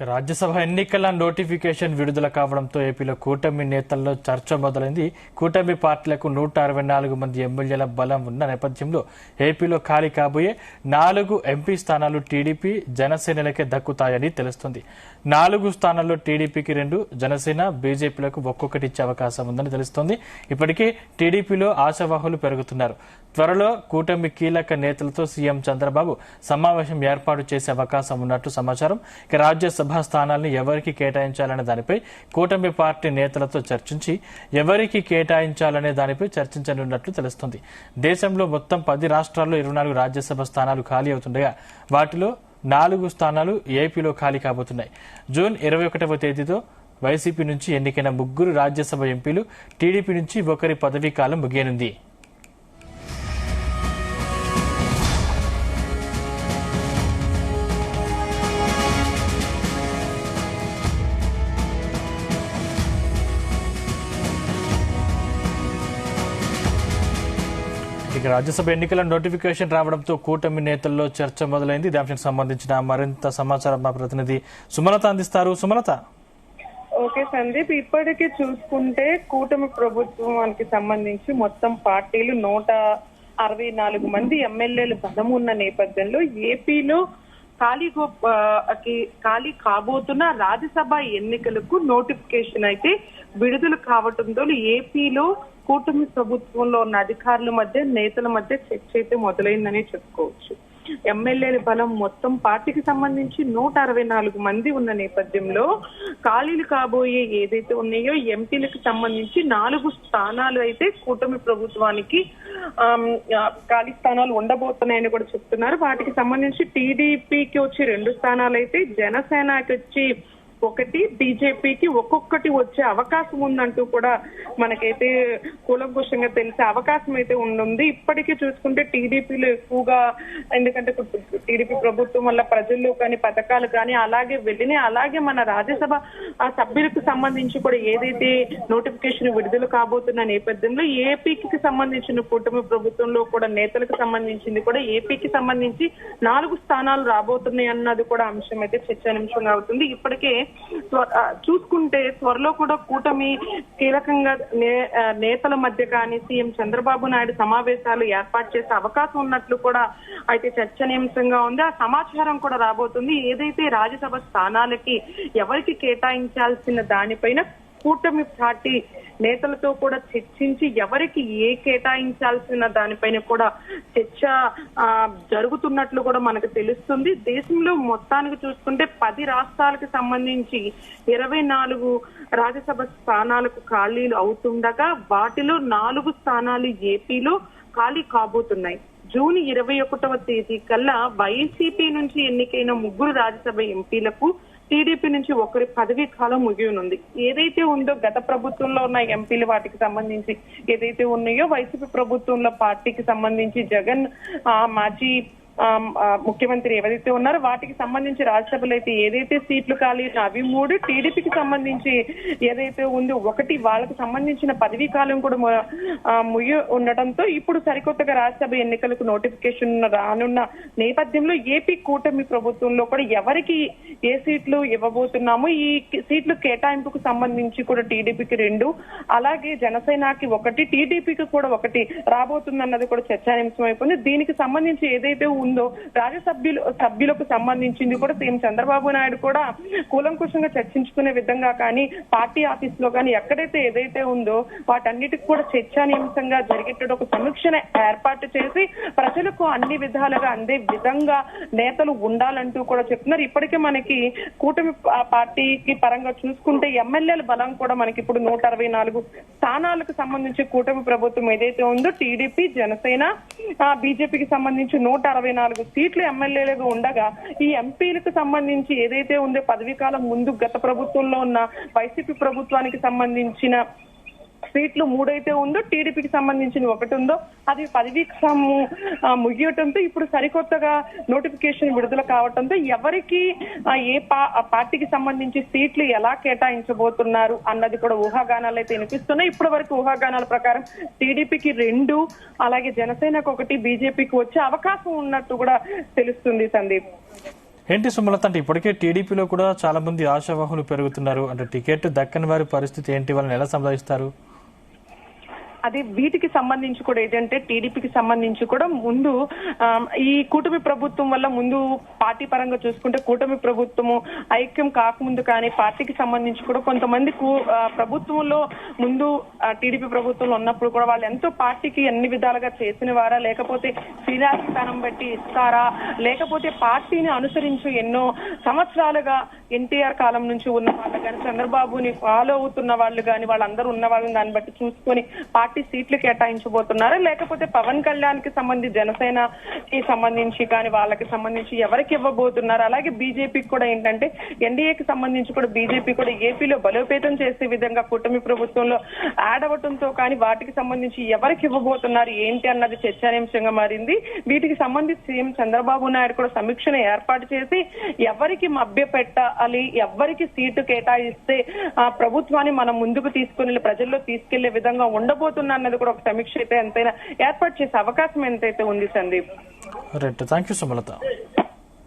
రాజ్యసభ ఎన్నికల నోటిఫికేషన్ విడుదల కావడంతో ఏపీలో కూటమి నేతల్లో చర్చ మొదలైంది. కూటమి పార్టీలకు 164 మంది ఎమ్మెల్యేల బలం ఉన్న నేపథ్యంలో ఏపీలో ఖాళీ కాబోయే 4 ఎంపీ స్థానాలు టీడీపీ, జనసేనలకే దక్కుతాయని తెలుస్తోంది. 4 స్థానాల్లో టీడీపీకి 2, జనసేన, బీజేపీలకు ఒక్కొక్కటి ఇచ్చే అవకాశం ఉందని తెలుస్తోంది. ఇప్పటికే టీడీపీలో ఆశావాహులు పెరుగుతున్నారు. త్వరలో కూటమి కీలక నేతలతో సీఎం చంద్రబాబు సమావేశం ఏర్పాటు చేసే అవకాశం ఉన్నట్టు సమాచారం. రాజ్యసభ స్థానాలను ఎవరికి కేటాయించాలనే దానిపై కూటమి పార్టీ నేతలతో చర్చించి ఎవరికి కేటాయించాలనే దానిపై చర్చించనున్నట్లు తెలుస్తోంది. దేశంలో మొత్తం 10 రాష్ట్రాల్లో 24 రాజ్యసభ స్థానాలు ఖాళీ అవుతుండగా వాటిలో 4 స్థానాలు ఏపీలో ఖాళీ కాబోతున్నాయి. జూన్ 21వ తేదీతో వైసీపీ నుంచి ఎన్నికైన 3 రాజ్యసభ ఎంపీలు, టీడీపీ నుంచి 1 పదవీ కాలం ముగియనుంది. ఇక రాజ్యసభ ఎన్నికల నోటిఫికేషన్ రావడంతో కూటమి నేతల్లో చర్చ మొదలైంది. దానికి సంబంధించిన మరింత సమాచారం మా ప్రతినిధి సుమలత అందిస్తారు. సుమలత. ఓకే సందీప్, ఇప్పటికే చూసుకుంటే కూటమి ప్రభుత్వానికి సంబంధించి మొత్తం పార్టీలు 164 మంది ఎమ్మెల్యేలు బలం ఉన్న నేపథ్యంలో ఏపీలో ఖాళీ కాబోతున్న రాజ్యసభ ఎన్నికలకు నోటిఫికేషన్ అయితే విడుదల కావడంతో ఏపీలో కూటమి ప్రభుత్వంలో ఉన్న అధికారుల మధ్య, నేతల మధ్య చర్చ అయితే మొదలైందని చెప్పుకోవచ్చు. ఎమ్మెల్యేల బలం మొత్తం పార్టీకి సంబంధించి 164 మంది ఉన్న నేపథ్యంలో ఖాళీలు కాబోయే ఏదైతే ఉన్నాయో ఎంపీలకు సంబంధించి 4 స్థానాలు అయితే కూటమి ప్రభుత్వానికి ఖాళీ స్థానాలు ఉండబోతున్నాయని కూడా చెప్తున్నారు. వాటికి సంబంధించి టీడీపీకి వచ్చి 2 స్థానాలు అయితే, జనసేనకి వచ్చి 1, బీజేపీకి ఒక్కొక్కటి వచ్చే అవకాశం ఉందంటూ కూడా మనకైతే కూలంకుషంగా తెలిసే అవకాశం అయితే ఉంది. ఇప్పటికీ చూసుకుంటే టీడీపీలో ఎక్కువగా, ఎందుకంటే టీడీపీ ప్రభుత్వం వల్ల ప్రజల్లో కానీ పథకాలు కానీ అలాగే వెళ్ళినాయి. అలాగే మన రాజ్యసభ సభ్యులకు సంబంధించి కూడా ఏదైతే నోటిఫికేషన్ విడుదల కాబోతున్న నేపథ్యంలో ఏపీకి సంబంధించిన కూటమి ప్రభుత్వంలో కూడా నేతలకు సంబంధించింది కూడా ఏపీకి సంబంధించి 4 స్థానాలు రాబోతున్నాయి అన్నది కూడా అంశం అయితే చర్చాంశంగా అవుతుంది. ఇప్పటికే చూసుకుంటే త్వరలో కూడా కూటమి కీలకంగా నేతల మధ్య కానీ సీఎం చంద్రబాబు నాయుడు సమావేశాలు ఏర్పాటు చేసే అవకాశం ఉన్నట్లు కూడా అయితే చర్చనీయాంశంగా ఉంది. ఆ సమాచారం కూడా రాబోతుంది. ఏదైతే రాజ్యసభ స్థానాలకి ఎవరికి కేటాయించాల్సిన దానిపైన కూటమి పార్టీ నేతలతో కూడా చర్చించి ఎవరికి కేటాయించాల్సిన దానిపైన కూడా చర్చ జరుగుతున్నట్లు కూడా మనకు తెలుస్తుంది. దేశంలో మొత్తానికి చూసుకుంటే 10 రాష్ట్రాలకు సంబంధించి 24 రాజ్యసభ స్థానాలకు ఖాళీలు అవుతుండగా వాటిలో 4 స్థానాలు ఏపీలో ఖాళీ కాబోతున్నాయి. జూన్ 21వ తేదీ కల్లా వైసీపీ నుంచి ఎన్నికైన 3 రాజ్యసభ ఎంపీలకు, టీడీపీ నుంచి 1 పదవీ కాలం ముగియనుంది. ఏదైతే ఉందో గత ప్రభుత్వంలో ఉన్న ఎంపీలు వాటికి సంబంధించి ఏదైతే ఉన్నాయో వైసీపీ ప్రభుత్వంలో పార్టీకి సంబంధించి జగన్ మాజీ ముఖ్యమంత్రి ఏవైతే ఉన్నారో వాటికి సంబంధించి రాజ్యసభలో అయితే ఏదైతే సీట్లు ఖాళీ అవి 3, టీడీపీకి సంబంధించి ఏదైతే ఉందో 1 వాళ్ళకి సంబంధించిన పదవీ కాలం కూడా ముగి ఉండటంతో ఇప్పుడు సరికొత్తగా రాజ్యసభ ఎన్నికలకు నోటిఫికేషన్ రానున్న నేపథ్యంలో ఏపీ కూటమి ప్రభుత్వంలో కూడా ఎవరికి ఏ సీట్లు ఇవ్వబోతున్నామో ఈ సీట్లు కేటాయింపుకు సంబంధించి కూడా టీడీపీకి 2, అలాగే జనసేనకి 1, టీడీపీకి కూడా 1 రాబోతుందన్నది కూడా చర్చాంశం అయిపోయింది. దీనికి సంబంధించి ఏదైతే ఉందో సభ్యులకు సంబంధించింది కూడా సీఎం చంద్రబాబు నాయుడు కూడా కూలంకుషంగా చర్చించుకునే విధంగా కానీ పార్టీ ఆఫీస్ లో కానీ ఎక్కడైతే ఏదైతే ఉందో వాటన్నిటికి కూడా చర్చానీయాంశంగా జరిగేట ఒక సమీక్షను ఏర్పాటు చేసి ప్రజలకు అన్ని విధాలుగా అందే విధంగా నేతలు ఉండాలంటూ కూడా చెప్తున్నారు. ఇప్పటికే మనకి కూటమి పార్టీకి పరంగా చూసుకుంటే ఎమ్మెల్యేల బలం కూడా మనకి ఇప్పుడు 164 స్థానాలకు సంబంధించి కూటమి ప్రభుత్వం ఏదైతే ఉందో టీడీపీ, జనసేన, బీజేపీకి సంబంధించి 164 సీట్లు ఎమ్మెల్యేలుగా ఉండగా ఈ ఎంపీలకు సంబంధించి ఏదైతే ఉందో పదవీ కాలం ముందు గత ప్రభుత్వంలో ఉన్న వైసీపీ ప్రభుత్వానికి సంబంధించిన సీట్లు 3 అయితే ఉందో, టీడీపీకి సంబంధించిన 1 ఉందో అది పదవీ కాలం ముగియటంతో ఇప్పుడు సరికొత్తగా నోటిఫికేషన్ విడుదల కావడంతో ఎవరికి ఏ పార్టీకి సంబంధించి సీట్లు ఎలా కేటాయించబోతున్నారు అన్నది కూడా ఊహాగానాలు అయితే వినిపిస్తున్నాయి. ఇప్పటి వరకు ఊహాగానాల ప్రకారం టీడీపీకి 2, అలాగే జనసేనకు 1, బీజేపీకి వచ్చే అవకాశం ఉన్నట్టు కూడా తెలుస్తుంది సందీప్. ఏంటి సుమలత, అంటే ఇప్పటికే టీడీపీలో కూడా చాలా మంది ఆశావాహులు పెరుగుతున్నారు, అంటే టికెట్ దక్కని వారి పరిస్థితి ఏంటి, వాళ్ళని ఎలా సంపాదిస్తారు? అది వీటికి సంబంధించి కూడా ఏంటంటే టీడీపీకి సంబంధించి కూడా ముందు ఈ కూటమి ప్రభుత్వం వల్ల ముందు పార్టీ పరంగా చూసుకుంటే కూటమి ప్రభుత్వము ఐక్యం కాకముందు కానీ పార్టీకి సంబంధించి కూడా కొంతమంది ప్రభుత్వంలో ముందు టీడీపీ ప్రభుత్వంలో ఉన్నప్పుడు కూడా వాళ్ళు ఎంతో పార్టీకి అన్ని విధాలుగా చేసిన వారా, లేకపోతే ఫిరాయింపు స్థానం బట్టి ఇస్తారా, లేకపోతే పార్టీని అనుసరించి ఎన్నో సంవత్సరాలుగా ఎన్టీఆర్ కాలం నుంచి ఉన్న వాళ్ళు కానీ చంద్రబాబుని ఫాలో అవుతున్న వాళ్ళు కానీ వాళ్ళందరూ ఉన్న వాళ్ళని దాన్ని బట్టి చూసుకొని పార్టీ సీట్లు కేటాయించబోతున్నారా, లేకపోతే పవన్ కళ్యాణ్ కి సంబంధించి జనసేనకి సంబంధించి కానీ వాళ్ళకి సంబంధించి ఎవరికి ఇవ్వబోతున్నారు. అలాగే బీజేపీకి కూడా ఏంటంటే ఎన్డీఏకి సంబంధించి కూడా బీజేపీ కూడా ఏపీలో బలోపేతం చేసే విధంగా కూటమి ప్రభుత్వంలో యాడ్ అవ్వడంతో కానీ వాటికి సంబంధించి ఎవరికి ఇవ్వబోతున్నారు ఏంటి అన్నది చర్చానీయాంశంగా మారింది. వీటికి సంబంధించి సీఎం చంద్రబాబు నాయుడు కూడా సమీక్షను ఏర్పాటు చేసి ఎవరికి మభ్య పెట్టాలి, ఎవరికి సీటు కేటాయిస్తే ఆ ప్రభుత్వాన్ని మనం ముందుకు తీసుకుని ప్రజల్లో తీసుకెళ్లే విధంగా ఉండబోతున్నారు అన్నది కూడా ఒక సమీక్ష అయితే ఎంతైనా ఏర్పాటు చేసే అవకాశం ఎంతైతే ఉంది Sandeep. Right, thank you Sumalatha.